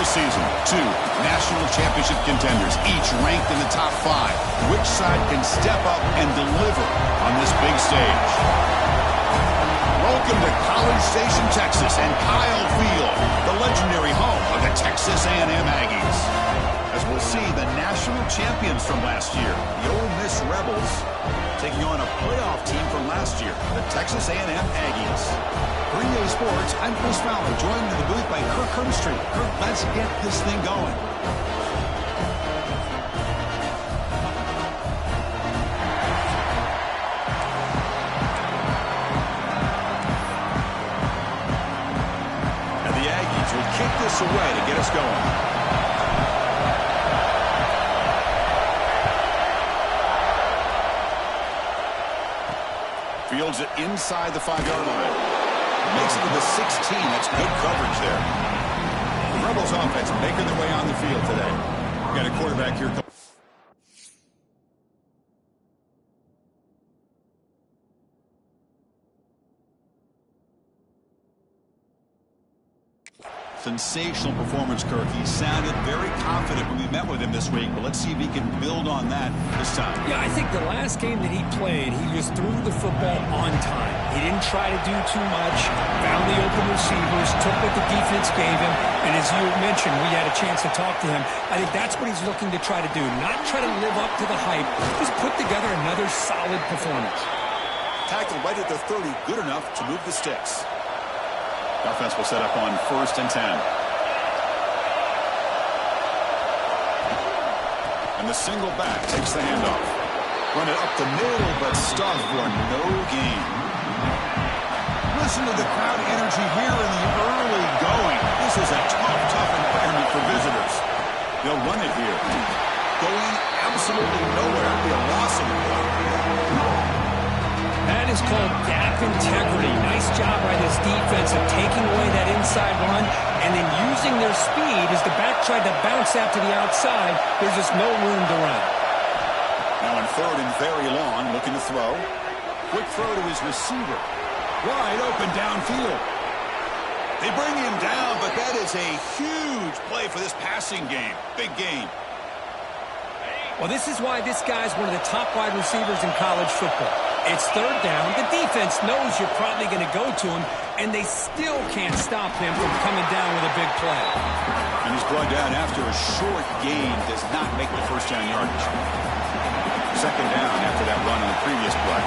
season. Two national championship contenders, each ranked in the top 5. Which side can step up and deliver on this big stage? Welcome to College Station, Texas, and Kyle Field, the legendary home of the Texas A&M Aggies. As we'll see, the national champions from last year, the Ole Miss Rebels, taking on a playoff team from last year, the Texas A&M Aggies. Green Day Sports, I'm Chris Fowler, joined in the booth by Kirk Herbstreit. Kirk, let's get this thing going. And the Aggies will kick this away to get us going. Fields it inside the 5-yard line. Makes it to the 16. That's good coverage there. The Rebels offense making their way on the field today. We've got a quarterback here. Sensational performance, Kirk. He sounded very confident when we met with him this week, but let's see if he can build on that this time. Yeah, I think the last game that he played, he just threw the football on time. He didn't try to do too much, found the open receivers, took what the defense gave him, and as you mentioned, we had a chance to talk to him. I think that's what he's looking to try to do, not try to live up to the hype, just put together another solid performance. Tackle right at the 30, good enough to move the sticks. The offense will set up on 1st and 10. And the single back takes the handoff. Run it up the middle, but stuffed for no gain. Listen to the crowd energy here in the early going. This is a tough environment for visitors. They'll run it here. Going absolutely nowhere. It'll be a loss of the ball. That is called gap integrity. Nice job by this defense of taking away that inside run and then using their speed as the back tried to bounce out to the outside. There's just no room to run. Now on 3rd and very long, looking to throw. Quick throw to his receiver. Wide open downfield. They bring him down, but that is a huge play for this passing game. Big game. Well, this is why this guy's one of the top wide receivers in college football. It's 3rd down. The defense knows you're probably going to go to him, and they still can't stop him from coming down with a big play. And he's brought down after a short gain. Does not make the 1st down yardage. 2nd down after that run on the previous play.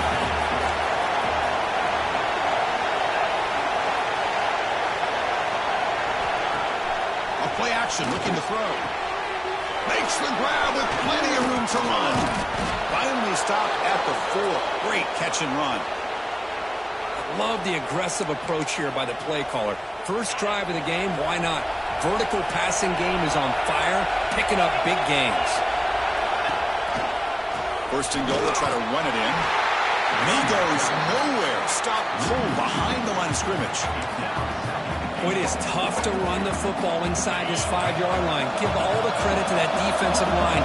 A play action, looking to throw. Makes the grab with plenty of room to run. Finally stopped at the 4. Great catch and run. Love the aggressive approach here by the play caller. First drive of the game, why not? Vertical passing game is on fire, picking up big gains. 1st and goal, they'll try to run it in. And he goes nowhere. Stop cold behind the line of scrimmage. It is tough to run the football inside this 5-yard line. Give all the credit to that defensive line,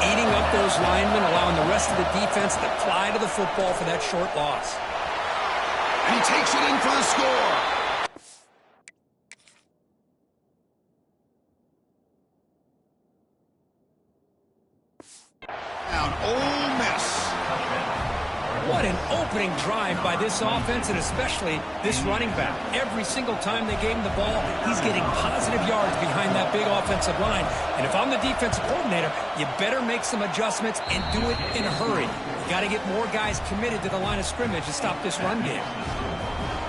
eating up those linemen, allowing the rest of the defense to fly to the football for that short loss. And he takes it in for the score. Down Ole Miss. What an opening drive by this offense, and especially this running back. Every single time they gave him the ball, he's getting positive yards behind that big offensive line. And if I'm the defensive coordinator, you better make some adjustments and do it in a hurry. You got to get more guys committed to the line of scrimmage to stop this run game.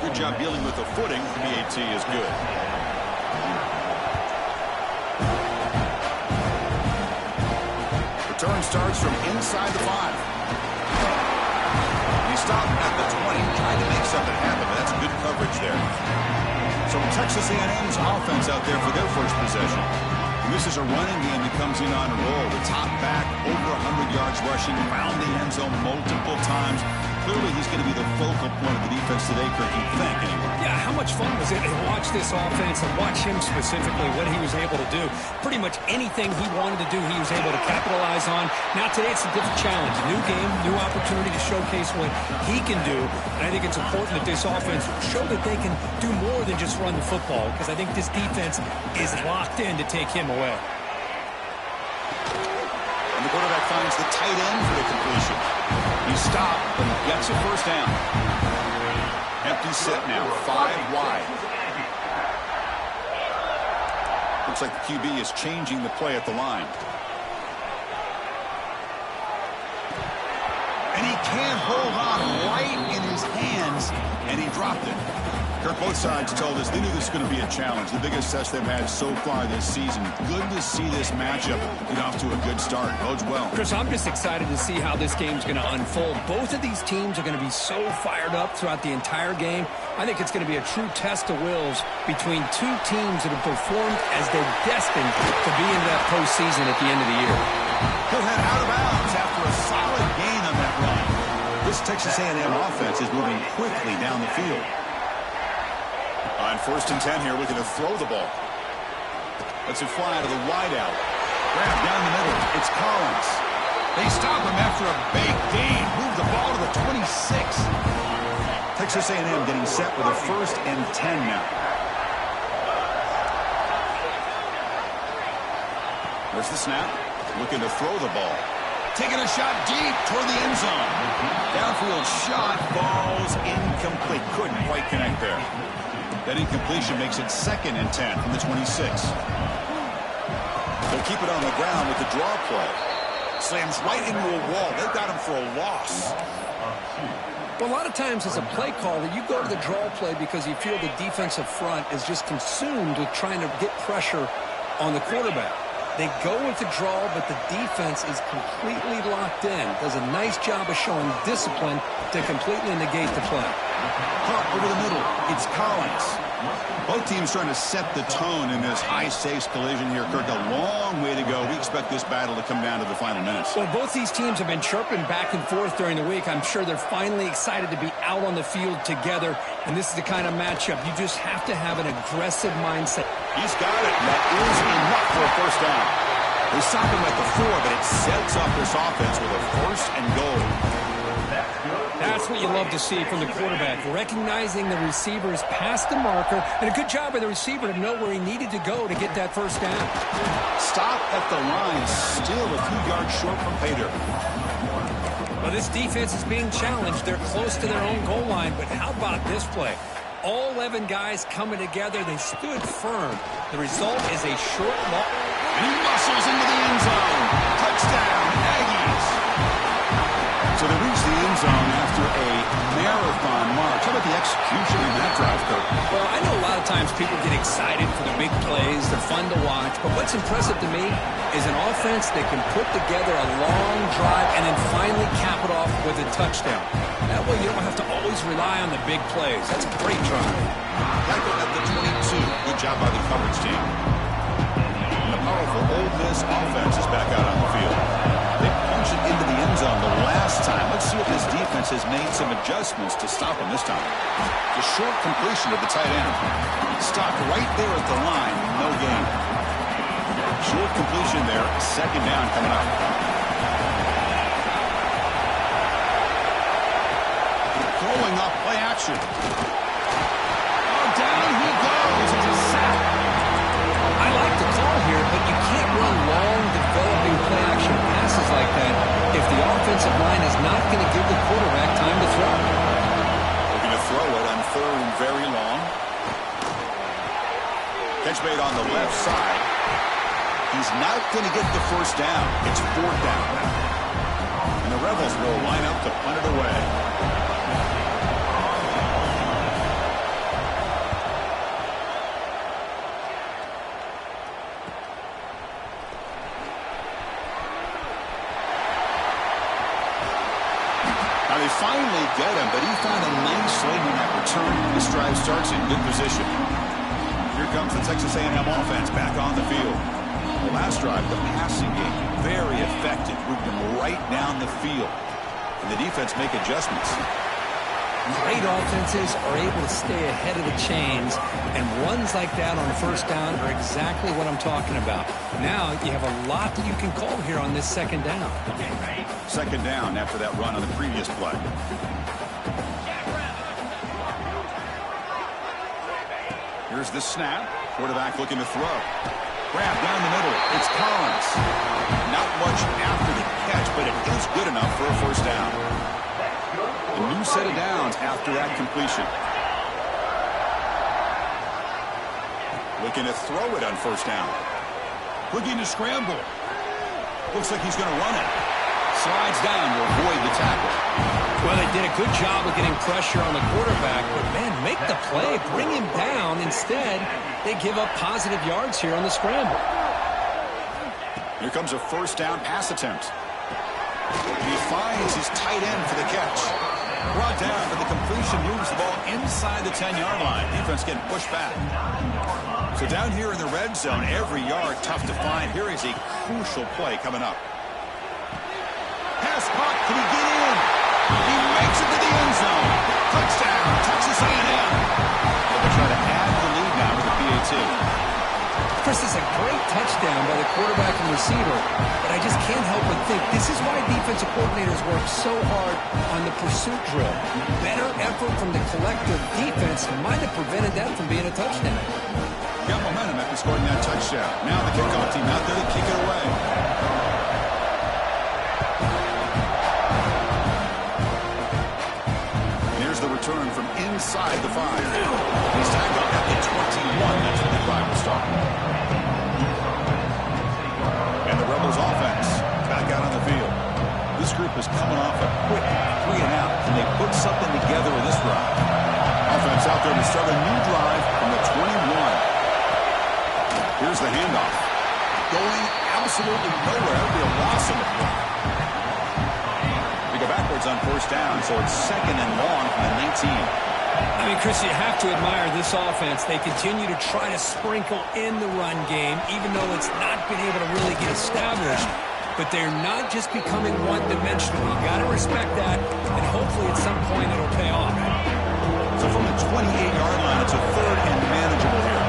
Good job dealing with the footing. BAT is good. Return starts from inside the 5. Stopped at the 20, trying to make something happen, but that's good coverage there. So Texas A&M's offense out there for their first possession. And this is a running game that comes in on a roll. The top back, over 100 yards rushing, around the end zone multiple times. clearly he's going to be the focal point of the defense today, Kirk, you think, anyway. Yeah, how much fun was it to watch this offense and watch him specifically, what he was able to do. Pretty much anything he wanted to do, he was able to capitalize on. Now today it's a different challenge. A new game, new opportunity to showcase what he can do. And I think it's important that this offense show that they can do more than just run the football, because I think this defense is locked in to take him away. And the quarterback finds the tight end for the completion. He stopped, but he gets a first down. Empty set now, 5 wide. Looks like the QB is changing the play at the line. And he can't hold on right in his hands, and he dropped it. Kirk, both sides told us they knew this was going to be a challenge, the biggest test they've had so far this season. Good to see this matchup get off to a good start. Bodes well. Chris, I'm just excited to see how this game's going to unfold. Both of these teams are going to be so fired up throughout the entire game. I think it's going to be a true test of wills between two teams that have performed as they're destined to be in that postseason at the end of the year. He'll head out of bounds after a solid gain on that run. This Texas A&M offense is moving quickly down the field. On 1st and 10 here, looking to throw the ball. Lets it fly to the wideout. Grab down the middle. It's Collins. They stop him after a big gain. Move the ball to the 26. Texas A&M getting set with a 1st and 10 now. There's the snap. Looking to throw the ball. Taking a shot deep toward the end zone. Downfield shot falls incomplete. Couldn't quite connect there. That incompletion makes it 2nd and 10 from the 26. They'll keep it on the ground with the draw play. Slams right into a wall. They've got him for a loss. Well, a lot of times as a play caller, you go to the draw play because you feel the defensive front is just consumed with trying to get pressure on the quarterback. They go with the draw, but the defense is completely locked in. Does a nice job of showing discipline to completely negate the play. Over the middle, it's Collins. Both teams trying to set the tone in this high-stakes collision here, Kirk. A long way to go. We expect this battle to come down to the final minutes. Well, both these teams have been chirping back and forth during the week. I'm sure they're finally excited to be out on the field together, and this is the kind of matchup you just have to have an aggressive mindset. He's got it. That is enough for a first down. They stop him at the 4, but it sets up this offense with a 1st and goal. That's what you love to see from the quarterback, recognizing the receiver's past the marker, and a good job by the receiver to know where he needed to go to get that first down. Stop at the line, still a few yards short from pay dirt. Well, this defense is being challenged. They're close to their own goal line, but how about this play? All 11 guys coming together. They stood firm. The result is a short ball. And he muscles into the end zone. Touchdown, Aggies. So they reach the end zone after a marathon march. How about the execution in that drive, Kirk? Well, I know a lot of times people get excited for the big plays. They're fun to watch. But what's impressive to me is an offense that can put together a long drive and then finally cap it off with a touchdown. That way you don't have to always rely on the big plays. That's a great drive. Tackle at the 22. Good job by the coverage team. And the powerful Ole Miss offense is back out on the field. They punched it into the end zone the last time. Let's see if this defense has made some adjustments to stop him this time. The short completion of the tight end. Stopped right there at the line. No gain. Short completion there. 2nd down coming up. Throwing up play action. Oh, down he goes. It's a sack. I like the call here, but you can't run long, developing play action passes like that if the offensive line is not going to give the quarterback time to throw. Looking to throw it on 3rd and very long. Catch made on the left side. He's not going to get the first down. It's 4th down. And the Rebels will line up to punt it away. They finally get him, but he found a nice lane in that return. This drive starts in good position. Here comes the Texas A&M offense back on the field. The last drive, the passing game, very effective. Moved him right down the field. and the defense make adjustments. Great offenses are able to stay ahead of the chains, and runs like that on first down are exactly what I'm talking about. Now you have a lot that you can call here on this second down. Second down after that run on the previous play. Here's the snap. Quarterback looking to throw. Grab down the middle. It's Collins. Not much after the catch, but it is good enough for a first down. A new set of downs after that completion. Looking to throw it on first down. Looking to scramble. Looks like he's going to run it. Slides down to avoid the tackle. Well, they did a good job of getting pressure on the quarterback, but, man, make the play, bring him down. Instead, they give up positive yards here on the scramble. Here comes a first down pass attempt. He finds his tight end for the catch. Brought down, but the completion moves the ball inside the 10-yard line. Defense getting pushed back. So down here in the red zone, every yard tough to find. Here is a crucial play coming up. Pass caught. Can he get in? He makes it to the end zone. Touchdown, Texas A&M. They'll try to add the lead now with the PAT. Chris, is a great touchdown by the quarterback and receiver, but I just can't help but think this is why defensive coordinators work so hard on the pursuit drill. Better effort from the collective defense might have prevented that from being a touchdown. Got momentum after scoring that touchdown. Now the kickoff team out there to kick it away. Here's the return from inside the 5. He's tackled at the 21. That's when the drive will start. And the Rebels offense back out on the field. This group is coming off a quick 3 and out. Can they put something together with this drive? Offense out there to start a new drive from the 21. Here's the handoff. Going absolutely nowhere. That would be a loss of it. We go backwards on first down, so it's second and long from the 19. I mean, Chris, you have to admire this offense. They continue to try to sprinkle in the run game, even though it's not been able to really get established. But they're not just becoming one-dimensional. You got to respect that, and hopefully at some point it'll pay off. So from the 28-yard line, it's a third and manageable here.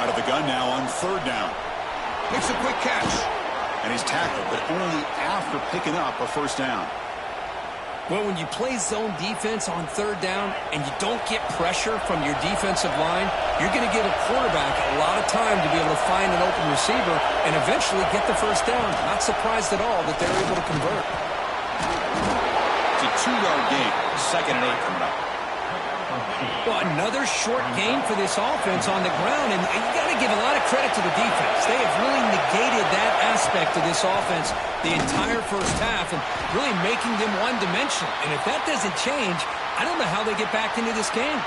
Out of the gun now on third down. Makes a quick catch. And he's tackled, but only after picking up a first down. Well, when you play zone defense on third down and you don't get pressure from your defensive line, you're going to give a quarterback a lot of time to be able to find an open receiver and eventually get the first down. Not surprised at all that they're able to convert. It's a 2-yard gain. Second and 8 coming up. Well, another short game for this offense on the ground, and you got to give a lot of credit to the defense. They have really negated that aspect of this offense the entire first half and really making them one-dimensional. And if that doesn't change, I don't know how they get back into this game.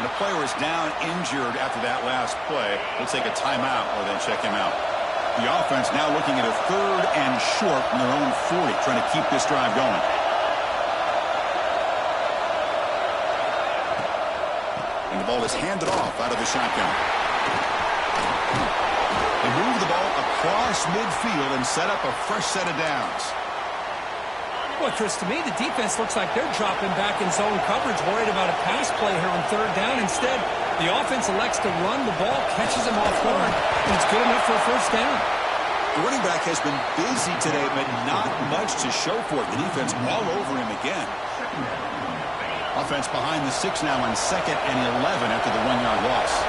The player is down injured after that last play. We'll take a timeout or then check him out. The offense now looking at a third and short from their own 40, trying to keep this drive going. And the ball is handed off out of the shotgun. They move the ball across midfield and set up a fresh set of downs. Well, Chris, to me, the defense looks like they're dropping back in zone coverage, worried about a pass play here on third down. Instead, the offense elects to run the ball, catches him off guard, and it's good enough for a first down. The running back has been busy today, but not much to show for it. The defense all over him again. Offense behind the 6 now on second and 11 after the 1-yard loss.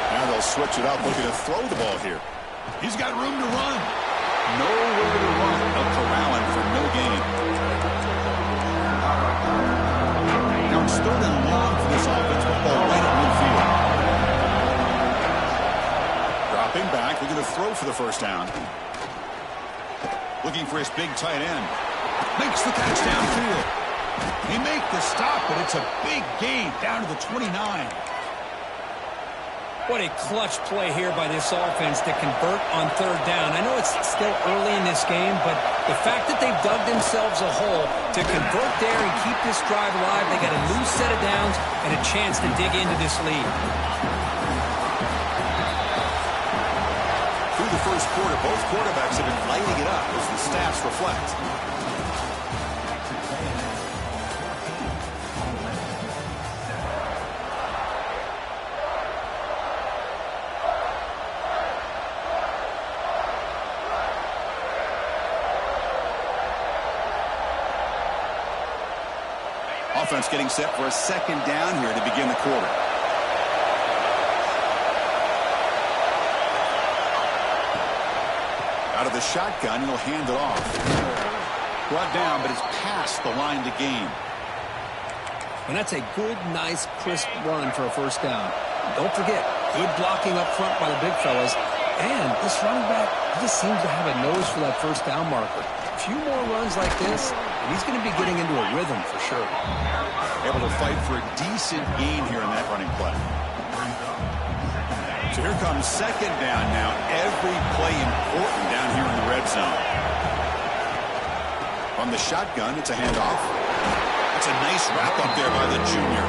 Now they'll switch it up, looking to throw the ball here. He's got room to run. Nowhere to run. They'll corral him for no gain. Now it's third and long for this offense with the ball right at midfield. Dropping back, looking to throw for the first down. Looking for his big tight end. Makes the catch downfield. He makes the stop, but it's a big gain down to the 29. What a clutch play here by this offense to convert on third down. I know it's still early in this game, but the fact that they've dug themselves a hole to convert there and keep this drive alive, they got a new set of downs and a chance to dig into this lead. first quarter, both quarterbacks have been lighting it up as the stats reflect. Offense getting set for a second down here to begin the quarter. Out of the shotgun, he'll hand it off. Brought down, but it's past the line to gain. And that's a good, nice, crisp run for a first down. Don't forget, good blocking up front by the big fellas. And this running back, he just seems to have a nose for that first down marker. A few more runs like this, and he's going to be getting into a rhythm for sure. Able to fight for a decent gain here in that running play. So here comes second down now. Every play important down here in the red zone. From the shotgun, it's a handoff. That's a nice wrap up there by the junior.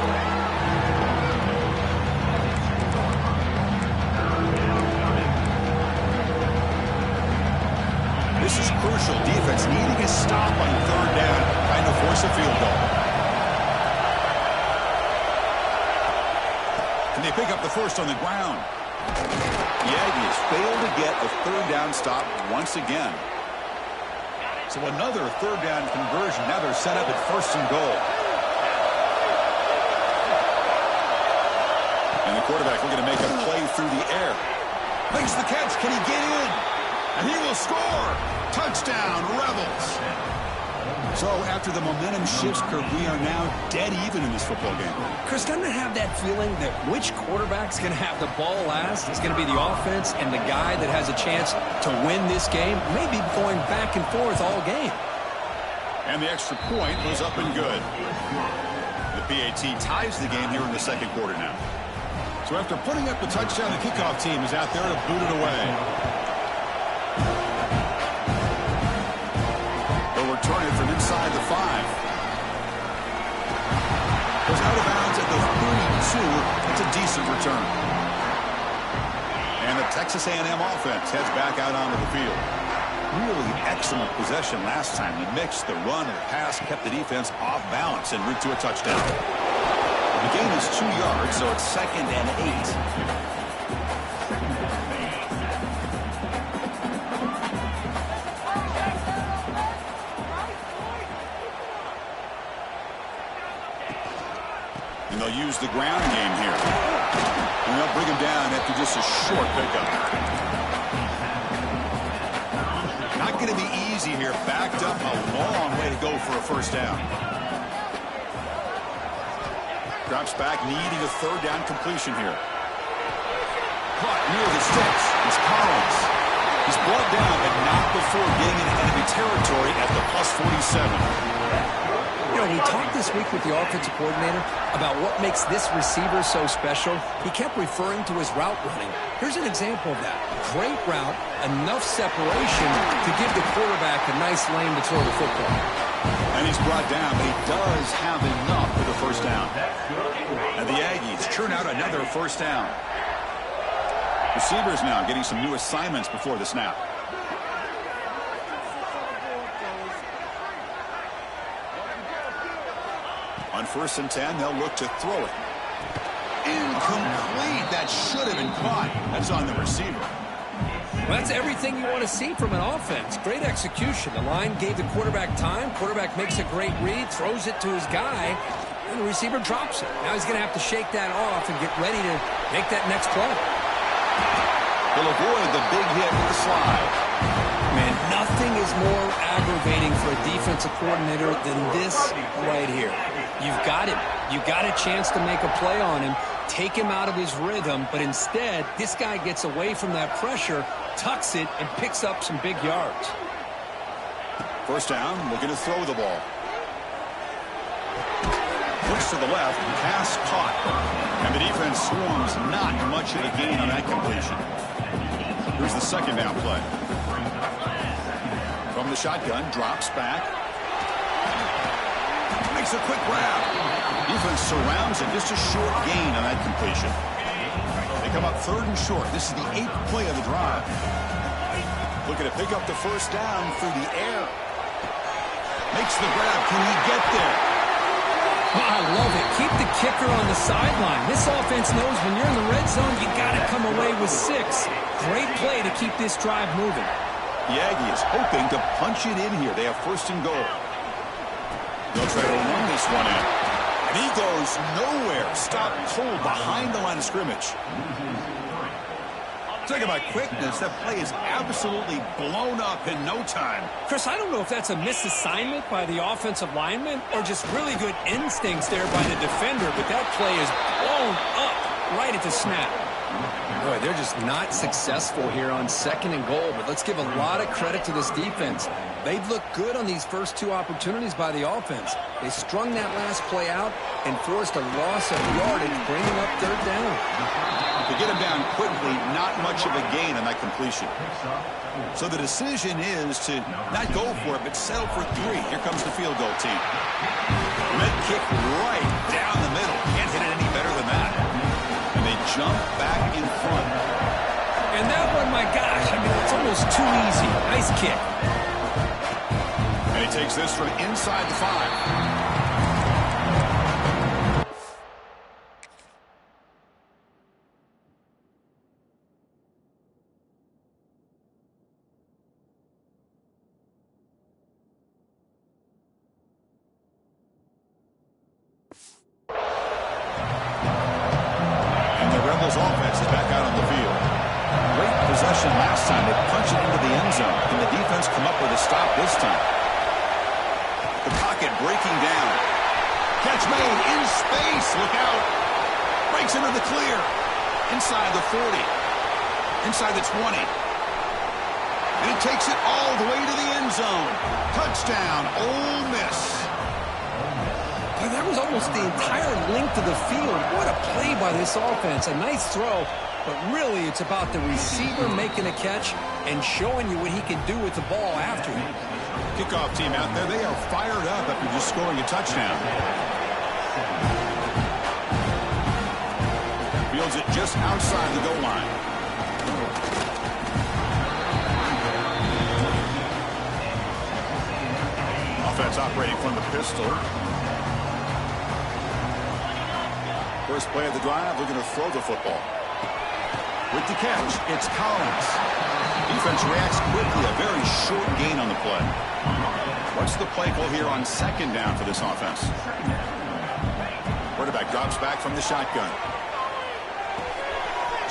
This is crucial. Defense needing a stop on third down, trying to force a field goal. And they pick up the first on the ground. The Aggies fail to get a third down stop once again. So another third down conversion. Now they're set up at first and goal. And the quarterback looking to make a play through the air. Makes the catch. Can he get in? And he will score. Touchdown, Rebels. So after the momentum shifts, Kirk, we are now dead even in this football game. Chris, doesn't it have that feeling that which quarterback's going to have the ball last is going to be the offense, and the guy that has a chance to win this game may be going back and forth all game? And the extra point was up and good. The PAT ties the game here in the second quarter now. So after putting up the touchdown, the kickoff team is out there to boot it away. Return it from inside the 5. Goes out of bounds at the 32. It's a decent return. And the Texas A&M offense heads back out onto the field. Really excellent possession last time. The mix, the run, and the pass kept the defense off balance en route to a touchdown. The gain is 2 yards, so it's 2nd and 8. They'll use the ground game here. And they'll bring him down after just a short pickup. Not going to be easy here. Backed up a long way to go for a first down. Drops back, needing a third down completion here. Caught near the sticks. It's Collins. He's brought down, but not before getting into enemy territory at the +47. You know, we talked this week with the offensive coordinator about what makes this receiver so special. He kept referring to his route running. Here's an example of that. Great route, enough separation to give the quarterback a nice lane to throw the football. And he's brought down, but he does have enough for the first down. And the Aggies churn out another first down. Receivers now getting some new assignments before the snap. On 1st and 10, they'll look to throw it. Incomplete. That should have been caught. That's on the receiver. Well, that's everything you want to see from an offense. Great execution. The line gave the quarterback time. Quarterback makes a great read, throws it to his guy, and the receiver drops it. Now he's going to have to shake that off and get ready to make that next play. He'll avoid the big hit with the slide. Man, nothing is more aggravating for a defensive coordinator than this right here. You've got him. You've got a chance to make a play on him, take him out of his rhythm, but instead, this guy gets away from that pressure, tucks it, and picks up some big yards. First down, looking to throw the ball. Looks to the left, pass caught. And the defense swarms not much of a gain on that completion. Here's the second down play. From the shotgun, drops back. Makes a quick grab. Defense surrounds it, just a short gain on that completion. They come up 3rd and short. This is the 8th play of the drive. Looking to pick up the first down through the air. Makes the grab. Can he get there? Oh, I love it. Keep the kicker on the sideline. This offense knows when you're in the red zone, you got to come away with 6. Great play to keep this drive moving. The Aggies hoping to punch it in here. They have first and goal. They'll try to run this one in. And he goes nowhere. Stopped cold behind the line of scrimmage. Talking about quickness, that play is absolutely blown up in no time. Chris, I don't know if that's a misassignment by the offensive lineman or just really good instincts there by the defender, but that play is blown up right at the snap. Boy, they're just not successful here on second and goal, but let's give a lot of credit to this defense. They've looked good on these first 2 opportunities by the offense. They strung that last play out and forced a loss of yardage, bringing up third down. To get him down quickly, not much of a gain on that completion. So the decision is to not go for it, but settle for 3. Here comes the field goal team. Mid kick right down the middle. Can't hit it any better than that. And they jump back in front. And that one, my gosh, I mean, it's almost too easy. Nice kick. And he takes this from inside the 5. Offense is back out on the field. Great possession last time. They punch it into the end zone. Can the defense come up with a stop this time? The pocket breaking down. Catch made in space. Look out. Breaks into the clear. Inside the 40. Inside the 20. And he takes it all the way to the end zone. Touchdown, Ole Miss. That was almost the entire length of the field. What a play by this offense. A nice throw, but really it's about the receiver making a catch and showing you what he can do with the ball after it. Kickoff team out there, they are fired up after just scoring a touchdown. Fields it just outside the goal line. Offense operating from the pistol. First play of the drive, they're going to throw the football. With the catch, it's Collins. Defense reacts quickly, a very short gain on the play. What's the play call here on second down for this offense? Quarterback drops back from the shotgun.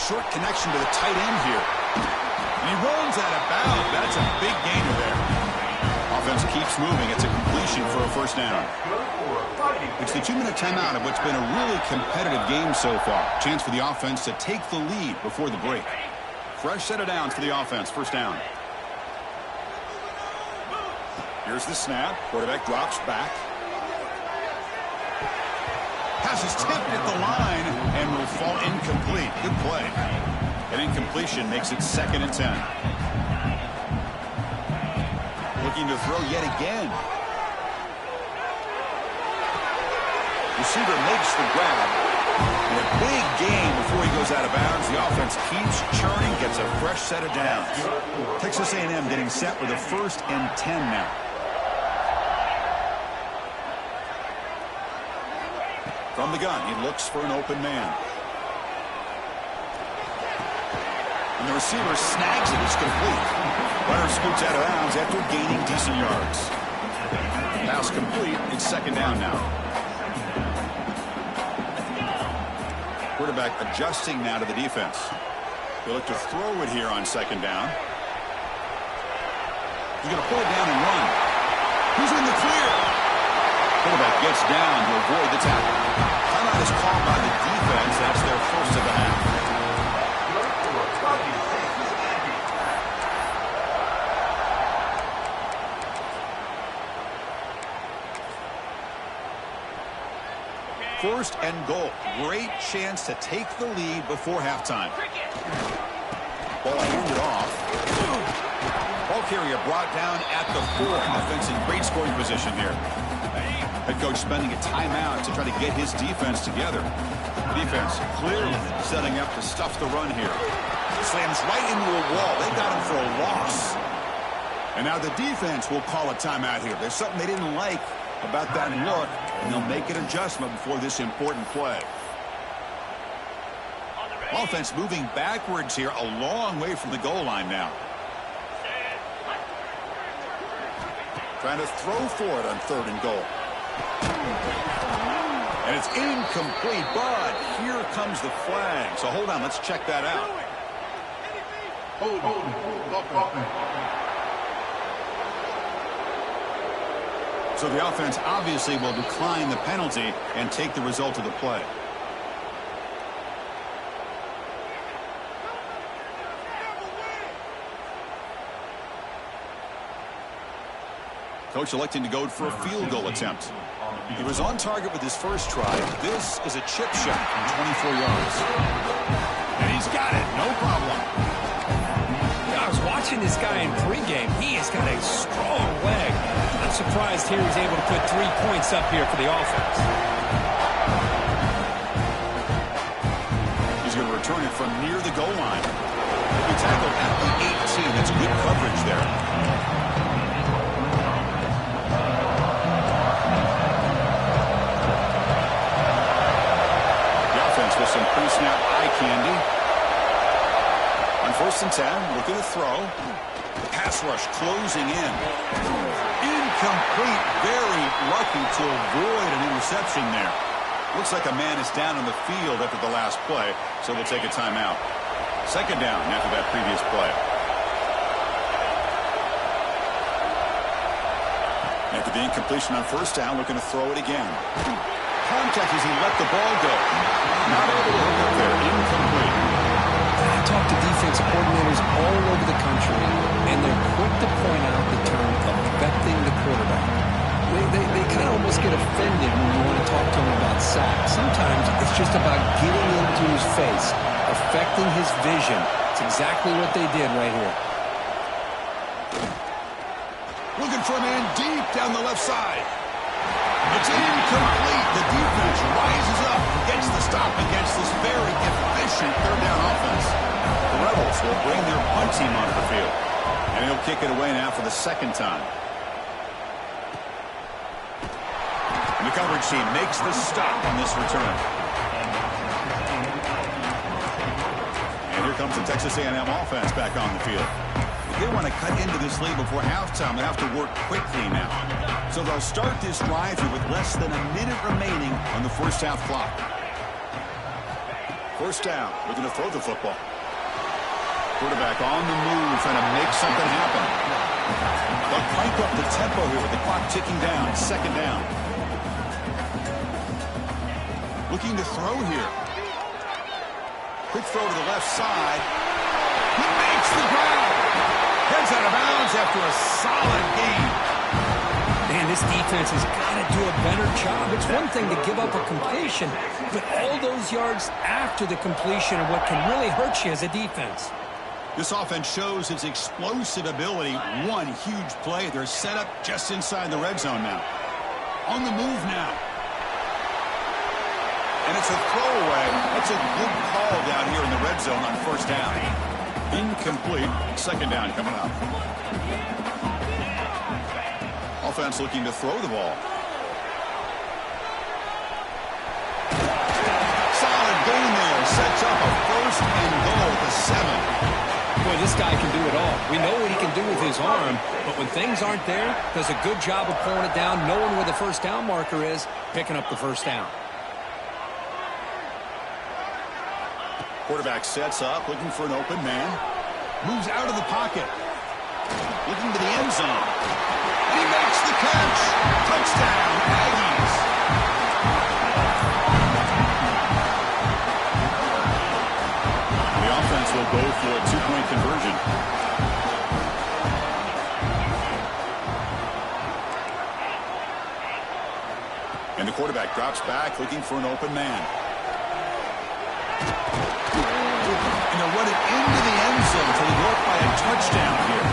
Short connection to the tight end here. And he runs out of bounds. That's a big gainer there. Offense keeps moving. It's a completion for a first down. It's the 2-minute timeout of what's been a really competitive game so far. Chance for the offense to take the lead before the break. Fresh set of downs for the offense. First down. Here's the snap. Quarterback drops back. Pass is tipped at the line and will fall incomplete. Good play. An incompletion makes it 2nd and 10. Looking to throw yet again. Receiver makes the grab. And a big gain before he goes out of bounds. The offense keeps churning, gets a fresh set of downs. Texas A&M getting set with a 1st and 10 now. From the gun, he looks for an open man. And the receiver snags it. It's complete. Runner scoots out of bounds after gaining decent yards. Pass complete. It's 2nd down now. Quarterback adjusting now to the defense. They look to throw it here on 2nd down. He's going to pull it down and run. Who's in the clear? Quarterback gets down to avoid the tackle. Timeout is called by the defense. That's their first of the half. First and goal. Great chance to take the lead before halftime. Ball handed off. Ball carrier brought down at the 4. Offense in great scoring position here. Head coach spending a timeout to try to get his defense together. Defense clearly setting up to stuff the run here. Slams right into a wall. They got him for a loss. And now the defense will call a timeout here. There's something they didn't like about that look, and they'll make an adjustment before this important play. Offense moving backwards here, a long way from the goal line now. Trying to throw for it on 3rd and goal. And it's incomplete, but here comes the flag. So hold on, let's check that out. So the offense obviously will decline the penalty and take the result of the play. Coach electing to go for a field goal attempt. He was on target with his first try. This is a chip shot from 24 yards. And he's got it, no problem. Yeah, I was watching this guy in pregame. He has got a strong leg. I'm surprised here he's able to put 3 points up here for the offense. He's going to return it from near the goal line. He'll be tackled at the 18. That's good coverage there. With some pre-snap eye candy. On 1st and 10, looking to throw. Pass rush closing in. Incomplete. Very lucky to avoid an interception there. Looks like a man is down on the field after the last play, so we'll take a timeout. 2nd down after that previous play. After the incompletion on 1st down, looking to throw it again. Contact as he let the ball go. Not able to hook up there. Incomplete. I talk to defensive coordinators all over the country, and they're quick to point out the term affecting the quarterback. They kind of almost get offended when you want to talk to them about sacks. Sometimes it's just about getting into his face, affecting his vision. It's exactly what they did right here. Looking for a man deep down the left side. It's incomplete. The defense rises up, gets the stop against this very efficient 3rd down offense. The Rebels will bring their punt team onto the field. And he'll kick it away now for the 2nd time. And the coverage team makes the stop on this return. And here comes the Texas A&M offense back on the field. If they want to cut into this lead before halftime, they have to work quickly now. So they'll start this drive here with less than a minute remaining on the 1st half clock. 1st down. Looking to throw the football. Quarterback on the move, trying to make something happen. They'll crank up the tempo here with the clock ticking down. 2nd down. Looking to throw here. Quick throw to the left side. He makes the grab. Heads out of bounds after a solid game. Man, this defense has got to do a better job. It's one thing to give up a completion, but all those yards after the completion are what can really hurt you as a defense. This offense shows its explosive ability. One huge play. They're set up just inside the red zone now. On the move now. And it's a throwaway. That's a good call down here in the red zone on 1st down. Incomplete. 2nd down coming up. Offense looking to throw the ball. Solid gain there. Sets up a 1st and goal at the 7. Boy, this guy can do it all. We know what he can do with his arm, but when things aren't there, does a good job of pulling it down, knowing where the 1st down marker is, picking up the 1st down. Quarterback sets up, looking for an open man. Moves out of the pocket. Looking to the end zone. He makes the catch. Touchdown, Aggies. The offense will go for a 2-point conversion. And the quarterback drops back, looking for an open man. And they'll run it into the end zone to go up by a touchdown here.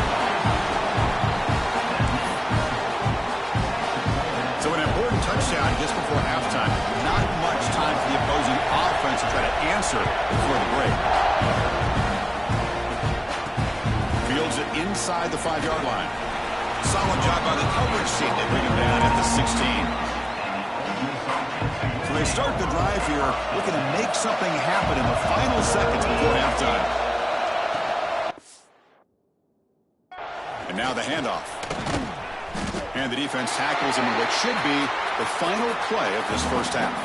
So an important touchdown just before halftime. Not much time for the opposing offense to try to answer before the break. Fields it inside the 5-yard line. Solid job by the coverage team. They bring him down at the 16. So they start the drive here, looking to make something happen in the final seconds before halftime. And now the handoff. And the defense tackles him in what should be the final play of this first half.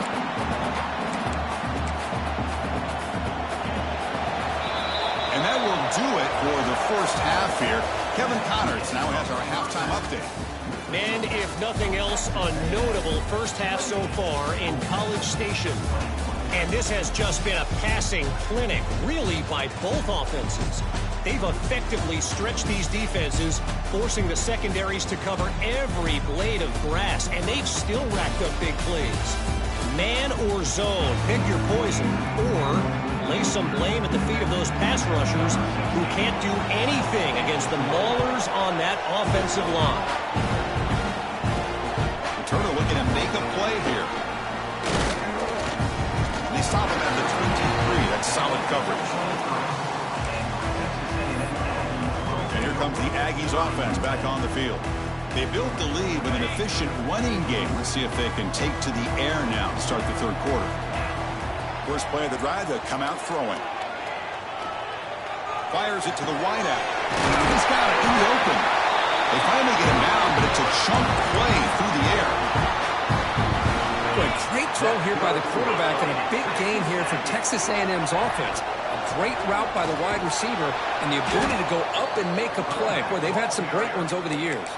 And that will do it for the first half here. Kevin Connors now has our halftime update. And if nothing else, a notable first half so far in College Station. And this has just been a passing clinic, really, by both offenses. They've effectively stretched these defenses, forcing the secondaries to cover every blade of grass, and they've still racked up big plays. Man or zone, pick your poison, or lay some blame at the feet of those pass rushers who can't do anything against the maulers on that offensive line. Turner looking to make a play here. And they stop him at the 23. That's solid coverage. And here comes the Aggies offense back on the field. They built the lead with an efficient running game. Let's see if they can take to the air now to start the third quarter. First play of the drive, they'll come out throwing. Fires it to the wideout. He's got it in the open. They finally get him down, but it's a chunk play through the air. Boy, great throw here by the quarterback and a big gain here for Texas A&M's offense. A great route by the wide receiver and the ability to go up and make a play. Boy, they've had some great ones over the years.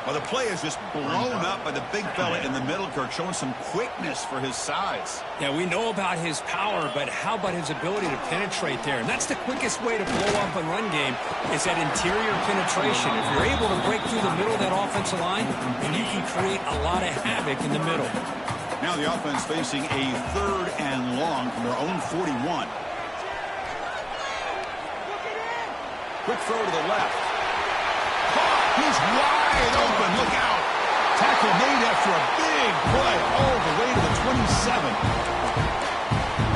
Well, the play is just blown up by the big fella in the middle, Kirk, showing some quickness for his size. Yeah, we know about his power, but how about his ability to penetrate there? And that's the quickest way to blow up a run game is that interior penetration. If you're able to break through the middle of that offensive line, then you can create a lot of havoc in the middle. Now the offense facing a 3rd and long from their own 41. Quick throw to the left. He's wide open. Look out. Tackle made after a big play all the way to the 27.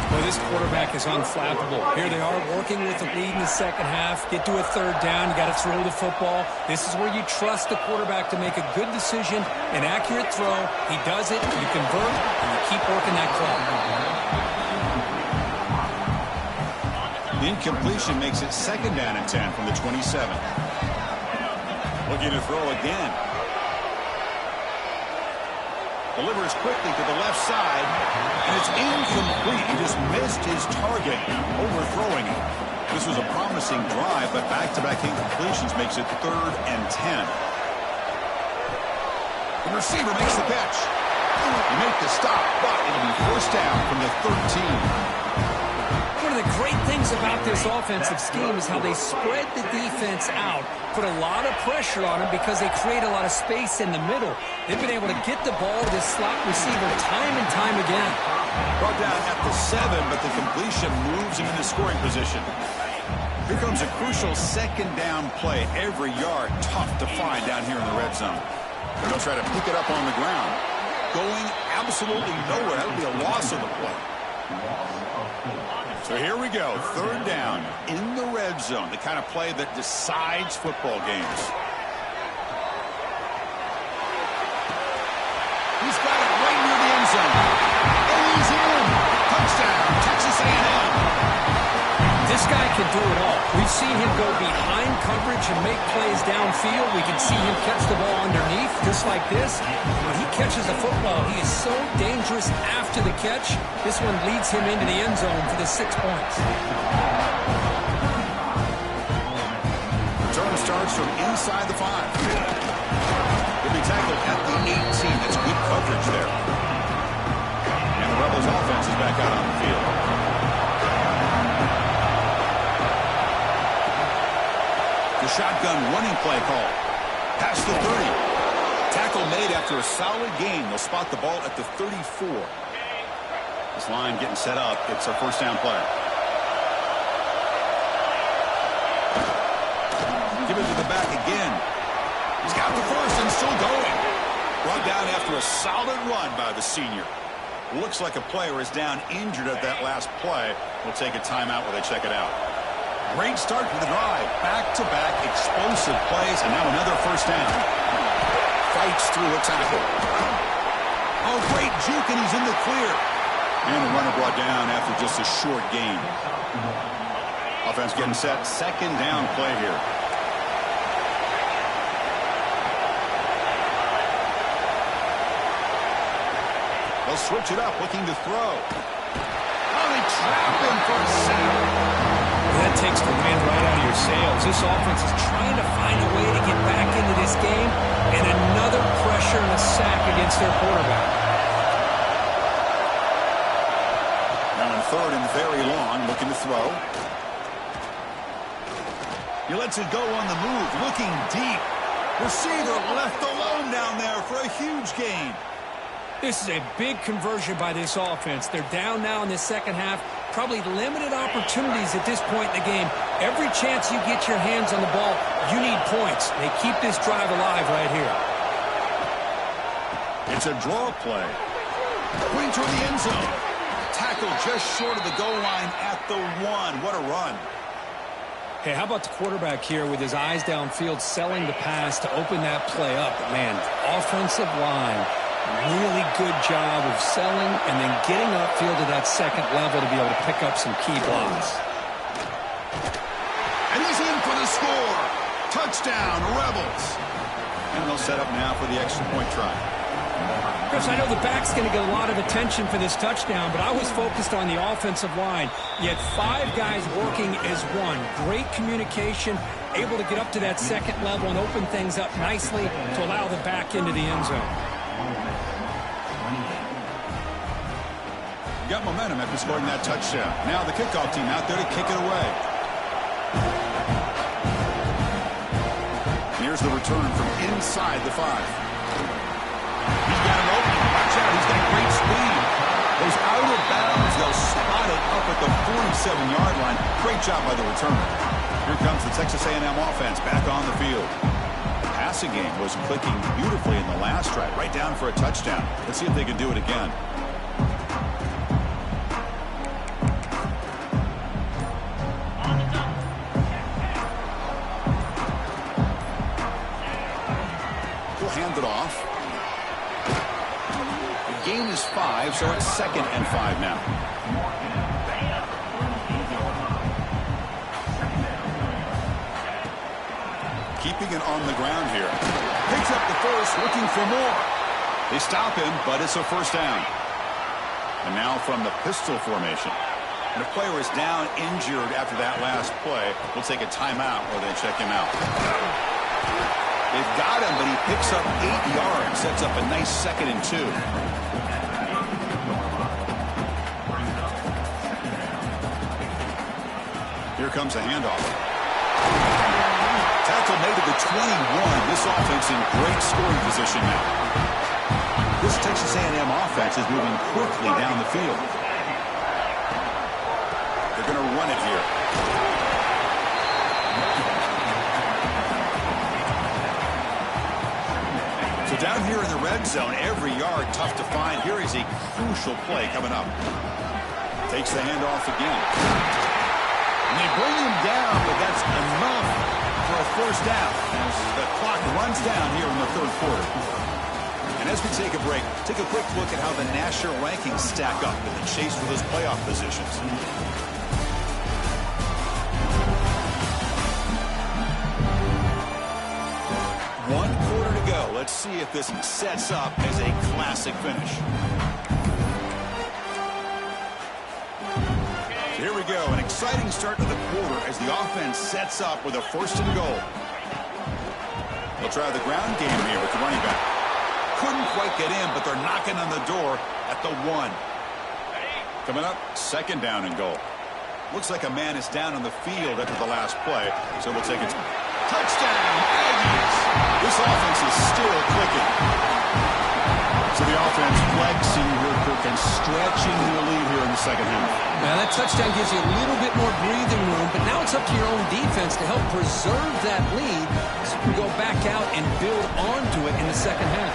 Well, this quarterback is unflappable. Here they are working with the lead in the second half. Get to a 3rd down. You got to throw the football. This is where you trust the quarterback to make a good decision, an accurate throw. He does it. You convert, and you keep working that clock. The incompletion makes it 2nd down and 10 from the 27. Looking to throw again. Delivers quickly to the left side, and it's incomplete. He just missed his target, overthrowing it. This was a promising drive, but back-to-back incompletions makes it 3rd and 10. The receiver makes the catch. He makes the stop, but it'll be 1st down from the 13. One of the great things about this offensive scheme is how they spread the defense out, put a lot of pressure on them because they create a lot of space in the middle. They've been able to get the ball to this slot receiver time and time again. Brought down at the 7, but the completion moves him into scoring position. Here comes a crucial 2nd down play. Every yard tough to find down here in the red zone. And they'll try to pick it up on the ground. Going absolutely nowhere. That would be a loss of the play. So here we go, 3rd down in the red zone, the kind of play that decides football games. He's got it right near the end zone. And he's in. Touchdown, Texas A&M. This guy can do it all. We've seen him go behind coverage and make plays downfield. We can see him catch the ball underneath, just like this. When he catches the football, he is so dangerous after the catch. This one leads him into the end zone for the 6 points. Return starts from inside the 5. He'll be tackled at the 18. That's good coverage there. And the Rebels offense is back out on the field. The shotgun running play call. Past the 30. Tackle made after a solid gain. They'll spot the ball at the 34. This line getting set up. It's a 1st down play. Give it to the back again. He's got the 1st and still going. Brought down after a solid run by the senior. Looks like a player is down injured at that last play. We'll take a timeout while they check it out. Great start to the drive. Back-to-back explosive plays, and now another first down. Fights through a tackle. Oh, great juke, and he's in the clear. And the runner brought down after just a short gain. Offense getting set. Second down play here. They'll switch it up, looking to throw. Oh, they trap him for a sack. That takes the wind right out of your sails. This offense is trying to find a way to get back into this game, and another pressure and a sack against their quarterback. Now in third and very long, looking to throw. He lets it go on the move, looking deep. Receiver left alone down there for a huge gain. This is a big conversion by this offense. They're down now in the second half. Probably limited opportunities at this point in the game. Every chance you get your hands on the ball, you need points. They keep this drive alive right here. It's a draw play. Going toward the end zone. Tackle just short of the goal line at the 1. What a run. Hey, how about the quarterback here with his eyes downfield, selling the pass to open that play up? But man, offensive line, really good job of selling and then getting upfield to that second level to be able to pick up some key blocks. And he's in for the score. Touchdown, Rebels. And they'll set up now for the extra point try. Chris, I know the back's going to get a lot of attention for this touchdown, but I was focused on the offensive line. You had 5 guys working as one. Great communication, able to get up to that second level and open things up nicely to allow the back into the end zone. Got momentum after scoring that touchdown. Now the kickoff team out there to kick it away. Here's the return from inside the 5. He's got him open. Watch out, he's got great speed. Goes out of bounds. They'll spot it up at the 47-yard line. Great job by the returner. Here comes the Texas A&M offense back on the field. The passing game was clicking beautifully in the last drive, right down for a touchdown. Let's see if they can do it again. Hand it off. The gain is 5, so it's 2nd and 5 now. Keeping it on the ground here. Picks up the first, looking for more. They stop him, but it's a first down. And now from the pistol formation. And the player is down injured after that last play. We'll take a timeout while they check him out. They've got him, but he picks up 8 yards. Sets up a nice 2nd and 2. Here comes a handoff. Tackle made at the 21. This offense in great scoring position now. This Texas A&M offense is moving quickly down the field. They're going to run it here. So down here in the red zone, every yard tough to find. Here is a crucial play coming up. Takes the handoff again. And they bring him down, but that's enough for a first down as the clock runs down here in the 3rd quarter. And as we take a break, take a quick look at how the national rankings stack up in the chase for those playoff positions. Let's see if this sets up as a classic finish. So here we go, an exciting start to the quarter as the offense sets up with a 1st and goal. They'll try the ground game here with the running back. Couldn't quite get in, but they're knocking on the door at the 1. Coming up, 2nd down and goal. Looks like a man is down on the field after the last play, so we'll take it. Touchdown, Aggies! This offense is still clicking. So the offense flexing here, Kirk, and stretching their lead here in the second half. Now that touchdown gives you a little bit more breathing room, but now it's up to your own defense to help preserve that lead so you can go back out and build onto it in the second half.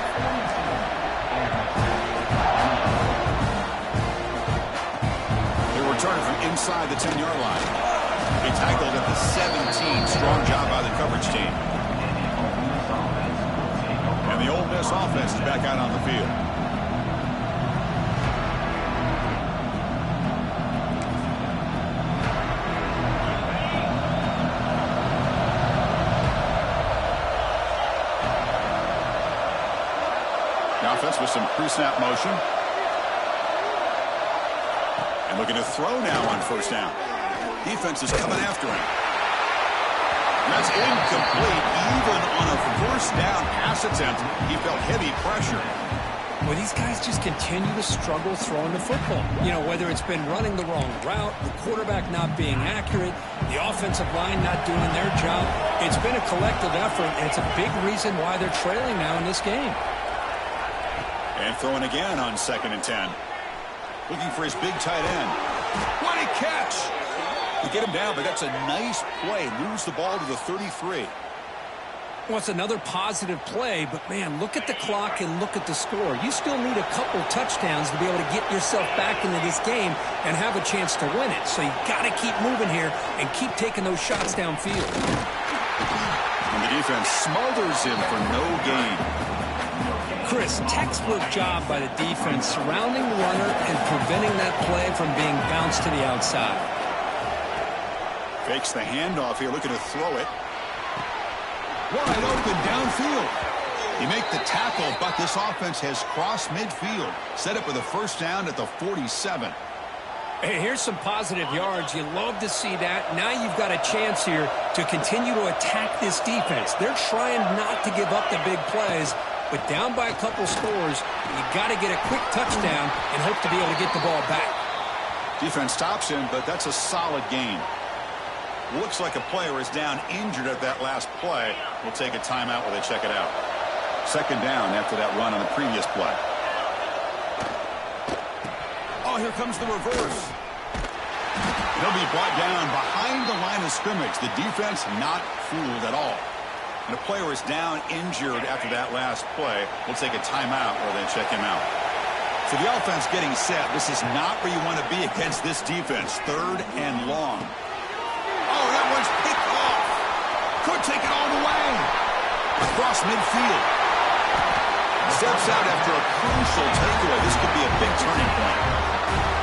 They return from inside the 10-yard line. He tackled at the 17. Strong job by the coverage team. And the Ole Miss offense is back out on the field. The offense with some pre-snap motion. And looking to throw now on first down. Defense is coming after him. That's incomplete. Even on a first down pass attempt, he felt heavy pressure. Well, these guys just continue to struggle throwing the football. You know, whether it's been running the wrong route, the quarterback not being accurate, the offensive line not doing their job. It's been a collective effort, and it's a big reason why they're trailing now in this game. And throwing again on 2nd and 10. Looking for his big tight end. What a catch! To get him down, but that's a nice play. Moves the ball to the 33. Well, it's another positive play, but, man, look at the clock and look at the score. You still need a couple touchdowns to be able to get yourself back into this game and have a chance to win it. So you got to keep moving here and keep taking those shots downfield. And the defense smothers him for no gain. Chris, textbook job by the defense surrounding the runner and preventing that play from being bounced to the outside. Fakes the handoff here, looking to throw it. Wide open downfield. You make the tackle, but this offense has crossed midfield. Set up with a first down at the 47. Hey, here's some positive yards. You love to see that. Now you've got a chance here to continue to attack this defense. They're trying not to give up the big plays, but down by a couple scores, you got to get a quick touchdown and hope to be able to get the ball back. Defense stops him, but that's a solid gain. Looks like a player is down injured at that last play. We'll take a timeout while they check it out. 2nd down after that run on the previous play. Oh, here comes the reverse. He'll be brought down behind the line of scrimmage. The defense not fooled at all. And a player is down injured after that last play. We'll take a timeout while they check him out. So the offense getting set. This is not where you want to be against this defense. 3rd and long. Oh, that one's picked off. Could take it all the way. Across midfield. Steps out after a crucial takeaway. This could be a big turning point.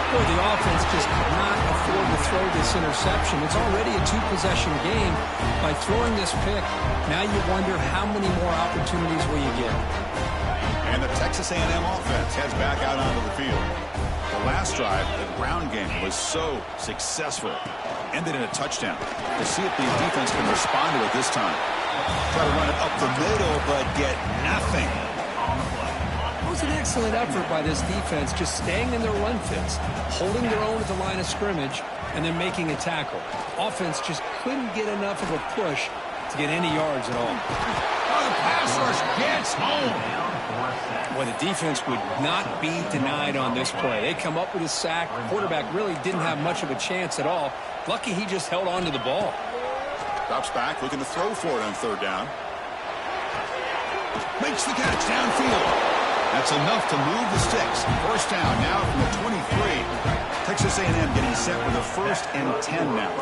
Boy, the offense just could not afford to throw this interception. It's already a 2-possession game. By throwing this pick, now you wonder how many more opportunities will you get. And the Texas A&M offense heads back out onto the field. The last drive, the ground game, was so successful. Ended in a touchdown. We'll see if the defense can respond to it this time. Try to run it up the middle, but get nothing. It was an excellent effort by this defense, just staying in their run fits, holding their own at the line of scrimmage, and then making a tackle. Offense just couldn't get enough of a push to get any yards at all. Oh, the pass rush gets home. Well, the defense would not be denied on this play. They come up with a sack. Quarterback really didn't have much of a chance at all. Lucky he just held on to the ball. Drops back, looking to throw for it on 3rd down. Makes the catch downfield. That's enough to move the sticks. First down now from the 23. Texas A&M getting set with a 1st and 10 now.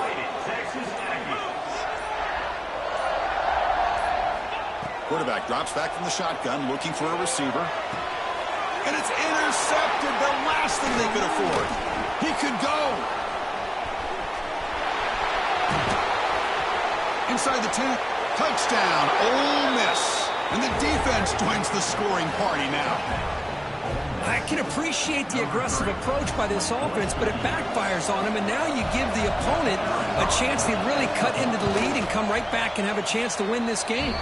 Quarterback drops back from the shotgun, looking for a receiver. And it's intercepted, the last thing they could afford. He could go. Inside the 10, touchdown, Ole Miss. And the defense joins the scoring party now. I can appreciate the aggressive approach by this offense, but it backfires on him, and now you give the opponent a chance to really cut into the lead and come right back and have a chance to win this game.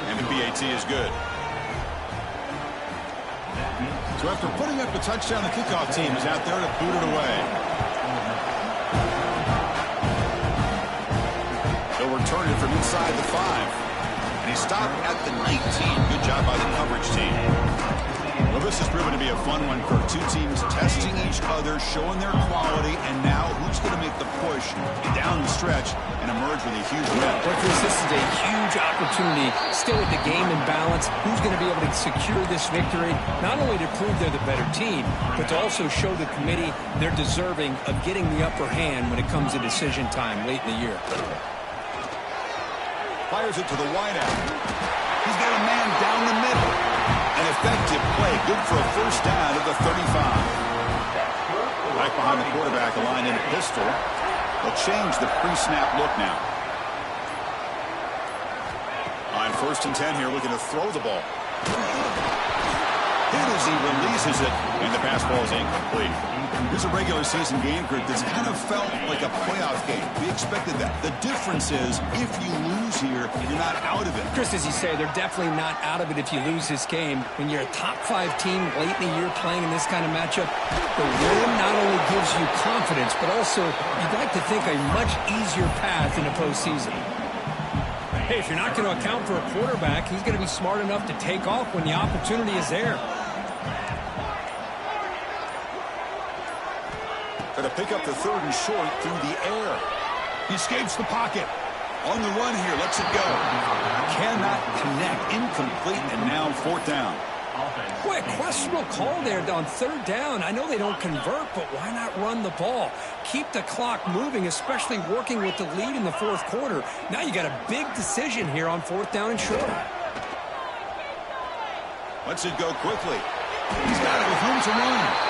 And the PAT is good. So after putting up a touchdown, the kickoff team is out there to boot it away. They'll return it from inside the 5. And he stopped at the 19. Good job by the coverage team. Well, this has proven to be a fun one, Kirk. Two teams testing each other, showing their quality, and now who's going to make the push down the stretch and emerge with a huge win? Well, Chris, this is a huge opportunity. Still with the game in balance, who's going to be able to secure this victory, not only to prove they're the better team, but to also show the committee they're deserving of getting the upper hand when it comes to decision time late in the year. Fires it to the wideout. He's got a man down the middle. An effective play, good for a first down at the 35. Back behind the quarterback, aligned in a pistol. They'll change the pre-snap look now. On 1st and 10 here, looking to throw the ball. Hit as he releases it, and the pass ball is incomplete. This is a regular season game, Kurt, that's kind of felt like a playoff game. We expected that. The difference is, if you lose here, you're not out of it. Chris, as you say, they're definitely not out of it if you lose this game. When you're a top 5 team late in the year playing in this kind of matchup, the win not only gives you confidence, but also you'd like to think a much easier path in the postseason. Hey, if you're not going to account for a quarterback, he's going to be smart enough to take off when the opportunity is there. Going to pick up the 3rd and short through the air. He escapes the pocket. On the run here, lets it go. Cannot connect, incomplete, and now 4th down. Boy, a questionable call there on 3rd down. I know they don't convert, but why not run the ball? Keep the clock moving, especially working with the lead in the 4th quarter. Now you got a big decision here on 4th down and short. Lets it go quickly. He's got it with room to run.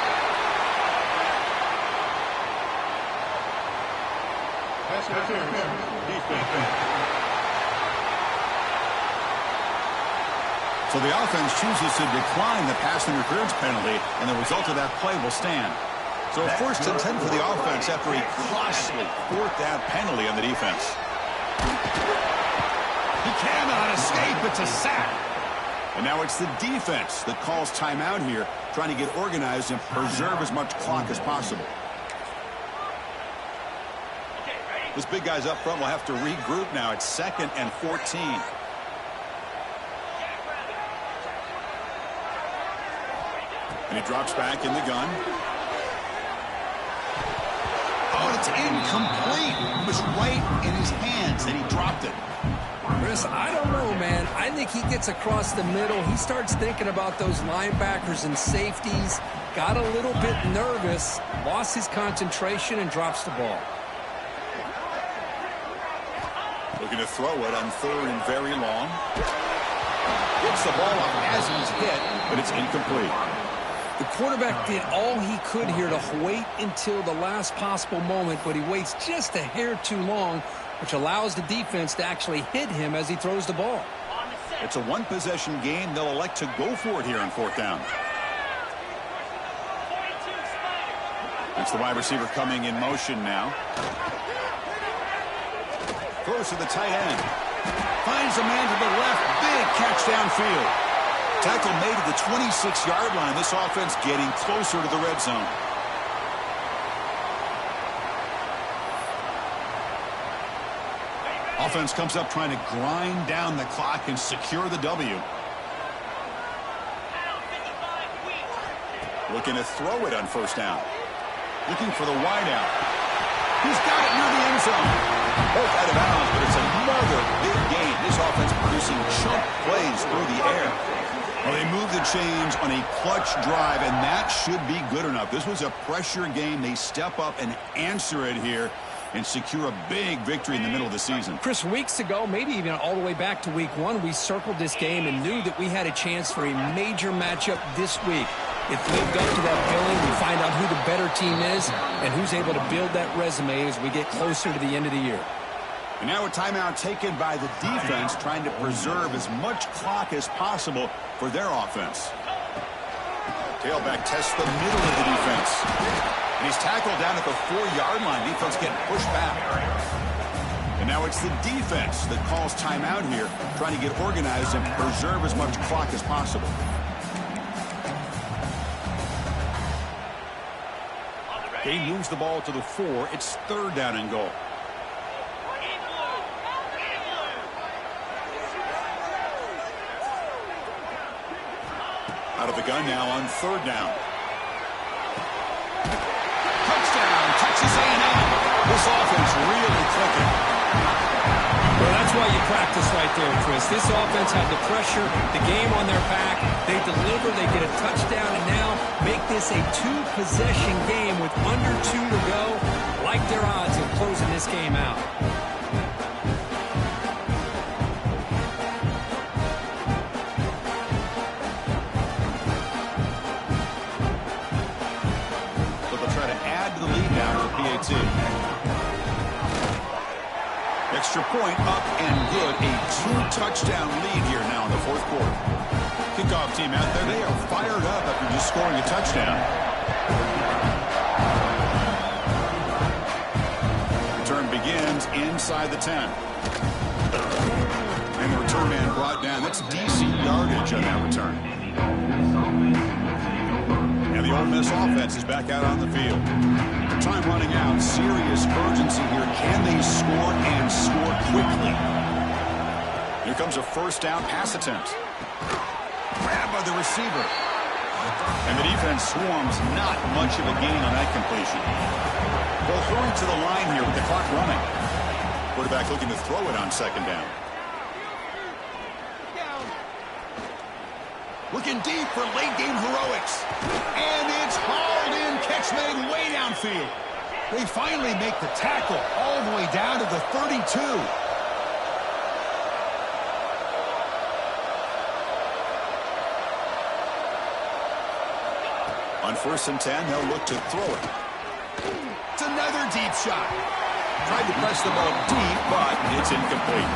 So the offense chooses to decline the pass interference penalty, and the result of that play will stand. So 1st and 10 for the offense after a costly 4th down penalty on the defense. He cannot escape. It's a sack. And now it's the defense that calls timeout here, trying to get organized and preserve as much clock as possible. This big guy's up front will have to regroup now. It's 2nd and 14. And he drops back in the gun. Oh, it's incomplete. It was right in his hands, and he dropped it. Chris, I don't know, man. I think he gets across the middle. He starts thinking about those linebackers and safeties. Got a little bit nervous, lost his concentration, and drops the ball. Looking to throw it on 3rd and very long. Gets the ball up as he's hit, but it's incomplete. The quarterback did all he could here to wait until the last possible moment, but he waits just a hair too long, which allows the defense to actually hit him as he throws the ball. It's a one-possession game. They'll elect to go for it here on 4th down. It's the wide receiver coming in motion now. Throws to the tight end. Finds a man to the left. Big catch downfield. Tackle made at the 26-yard line. This offense getting closer to the red zone. Offense comes up trying to grind down the clock and secure the W. Looking to throw it on 1st down. Looking for the wideout. He's got it near the end zone. Both out of bounds, but it's another big game. This offense producing chunk plays through the air. Well, they move the chains on a clutch drive, and that should be good enough. This was a pressure game. They step up and answer it here and secure a big victory in the middle of the season. Chris, weeks ago, maybe even all the way back to week 1, we circled this game and knew that we had a chance for a major matchup this week. It lived up to that billing. We find out who the better team is and who's able to build that resume as we get closer to the end of the year. And now a timeout taken by the defense, trying to preserve as much clock as possible for their offense. Tailback tests the middle of the defense. And he's tackled down at the 4-yard line. Defense getting pushed back. And now it's the defense that calls timeout here, trying to get organized and preserve as much clock as possible. He moves the ball to the 4. It's 3rd down and goal. Out of the gun now on 3rd down. Touchdown, Texas A&M. This offense really clicking. Well, that's why you practice right there, Chris. This offense had the pressure, the game on their back. They deliver, they get a touchdown, and now make this a 2-possession game with under 2 to go. Like their odds of closing this game out. So they'll try to add to the lead now with PAT. Extra point up and good. A 2-touchdown lead here now in the 4th quarter. Kickoff team out there. They are fired up after just scoring a touchdown. Return begins inside the 10. And the return man brought down. That's decent yardage on that return. And the Ole Miss offense is back out on the field. Time running out. Serious urgency here. Can they score and score quickly? Here comes a 1st down pass attempt. Grabbed by the receiver. And the defense swarms. Not much of a gain on that completion. They'll hurry to the line here with the clock running. Quarterback looking to throw it on 2nd down. Looking deep for late game heroics. And it's hauled in. Catch made way downfield. They finally make the tackle all the way down to the 32. On 1st and 10, they'll look to throw it. It's another deep shot. Tried to press the ball deep, but it's incomplete.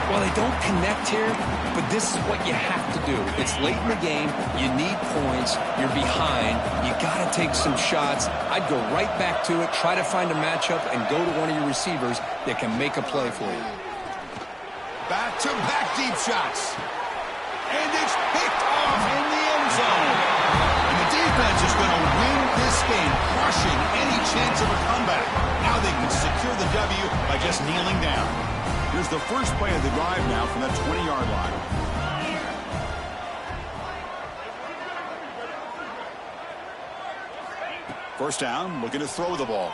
Well, they don't connect here, but this is what you have to do. It's late in the game. You need points. You're behind. You got to take some shots. I'd go right back to it, try to find a matchup, and go to one of your receivers that can make a play for you. Back-to-back deep shots. And it's picked off in the end zone. And the defense is going to win this game, crushing any chance of a comeback. Now they can secure the W by just kneeling down. Here's the first play of the drive now from that 20-yard line. First down, looking to throw the ball.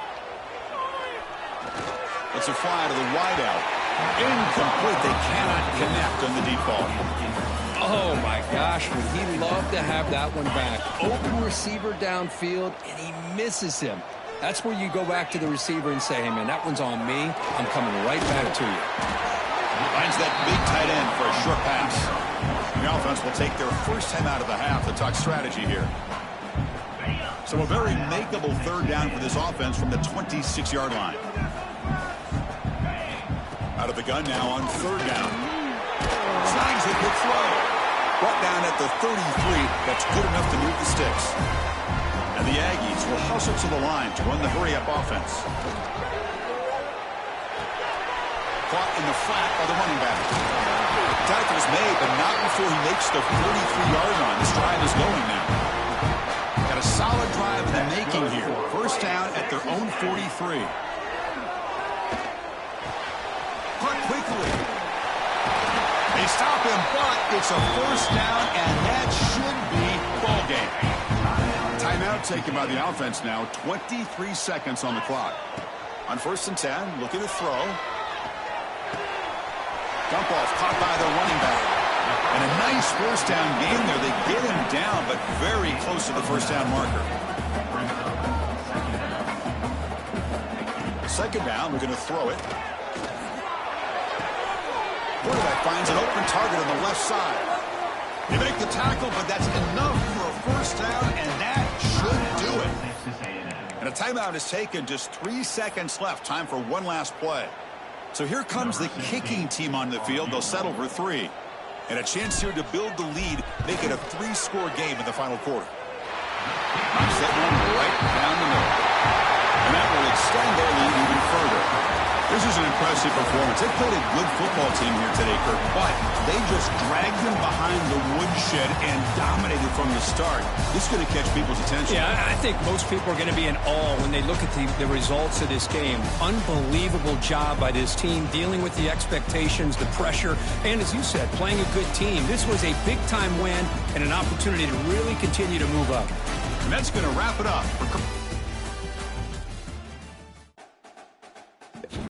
It's a fly to the wideout. Incomplete. They cannot connect on the deep ball. Oh, my gosh, would he love to have that one back. Open receiver downfield, and he misses him. That's where you go back to the receiver and say, hey, man, that one's on me. I'm coming right back to you. Finds that big tight end for a short pass. The offense will take their first time out of the half to talk strategy here. So a very makeable 3rd down for this offense from the 26-yard line. Out of the gun now on 3rd down. Signs with the throw. Brought down at the 33. That's good enough to move the sticks. And the Aggies will hustle to the line to run the hurry-up offense. Caught in the flat by the running back. Tackle is made, but not before he makes the 43-yard line. This drive is going now. Got a solid drive in the making here. First down at their own 43. Caught quickly. They stop him, but it's a first down, and that should be ball game. Timeout taken by the offense now. 23 seconds on the clock. On 1st and 10, looking to throw. Dump off caught by the running back. And a nice first down game there. They get him down, but very close to the first down marker. 2nd down, we're going to throw it. Quarterback finds an open target on the left side. They make the tackle, but that's enough for a first down, and that should do it. And a timeout is taken. Just 3 seconds left. Time for one last play. So here comes the kicking team on the field. They'll settle for 3. And a chance here to build the lead, make it a 3-score game in the final quarter. Knocks that one right down the middle. And that will extend their lead even further. This is an impressive performance. They played a good football team here today, Kirk, but they just dragged them behind the woodshed and dominated from the start. This is going to catch people's attention. Yeah, I think most people are going to be in awe when they look at the results of this game. Unbelievable job by this team, dealing with the expectations, the pressure, and as you said, playing a good team. This was a big-time win and an opportunity to really continue to move up. And that's going to wrap it up for